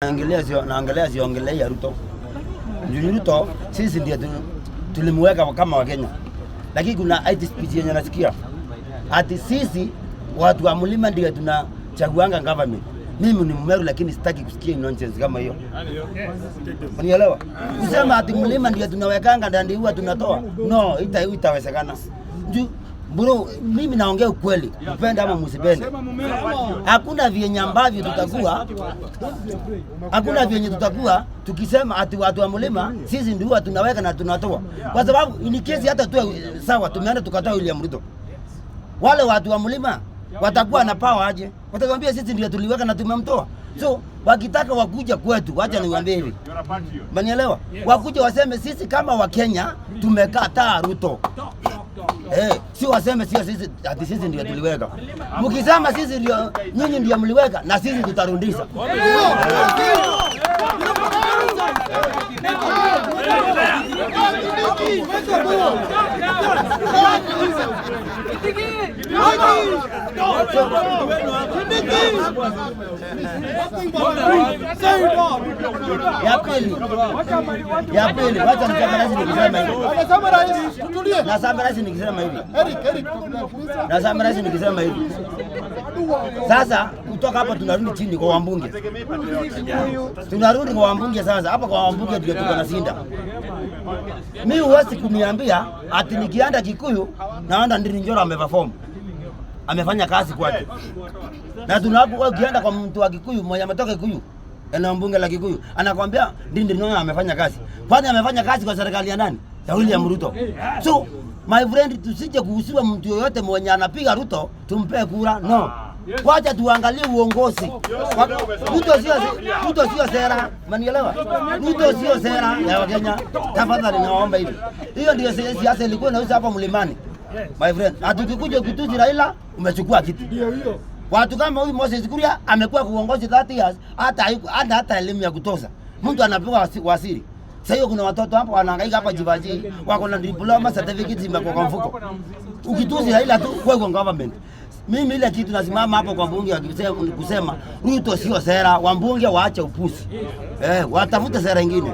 Naangalia ziongelea Ruto. Ruto sisi ndio tulimweka kama Wakenya. Lakini kuna IT speech yenye nasikia. Ati sisi watu wa mlima ndio tunachaguanga government. Mimi ni Mmeru lakini sitaki kusikia nonsense kama hiyo. Unielewa? Kusema ati mlima ndio tunawekanga ndani huwa tunatoa. No, itawezekana. Bro, mimi naongea ukweli. Upende ama msipende. Hakuna vyenye ambavyo tutakuwa tukisema ati watu wa mlima sisi ndio tunaweka na tunatoa. Kwa sababu ni kesi hata tu sawa tumeenda tukatoa William Ruto. Wale watu wa mlima watakuwa na power aje? Watakwambia sisi ndio tuliweka na tumemtoa. So wakitaka wakuja kwetu, acha niwaambie hivi. Manielewa? Wakuja waseme sisi kama Wakenya tumekataa Ruto. Si waseme sisi ati sisi ndio tuliweka. Mkisema sisi ndio nyinyi ndio mliweka na sisi tutarudisha. Ya pili, wacha nikamalize nikisema hivi. Nikisema hivi. Sasa kutoka hapa tunarudi chini kwa wambunge. Tunarudi kwa wambunge sasa. Hapa kwa wambunge ndio tuko na sinda. Mimi huwezi kuniambia ati nikienda Kikuyu naenda Ndindi Njoro ameperform. Amefanya kazi kwake. Na tunapokuwa ukienda kwa mtu wa Kikuyu mmoja ametoka Kikuyu, ana mbunge la Kikuyu, anakuambia Ndindi Njoro amefanya kazi. Kwani amefanya kazi kwa serikali ya nani? Ya William Ruto. So, my friend, tusije kuhusiwa mtu yoyote mwenye anapiga Ruto tumpe kura. No. Wacha tuangalie uongozi. Ruto sio sera, manielewa? Ruto sio sera ya Wakenya. Tafadhali naomba hivi. Hiyo ndio siasa ilikuwa inauza hapa mlimani. My friend, atukikuja kutuzi Raila umechukua kiti. Watu kama huyu Moses Kuria amekuwa kuongoza 30 years hata elimu ya kutosha. Mtu anapewa wasiri. Sasa hiyo kuna watoto hapo wanahangaika hapa Jivaji, wako na diploma certificate zimekuwa kwa mfuko. Ukituzi Raila tu kwa government. Mimi ile kitu nasimama hapo kwa mbunge kusema Ruto sio sera, wambunge waache upusi. Watafute sera nyingine.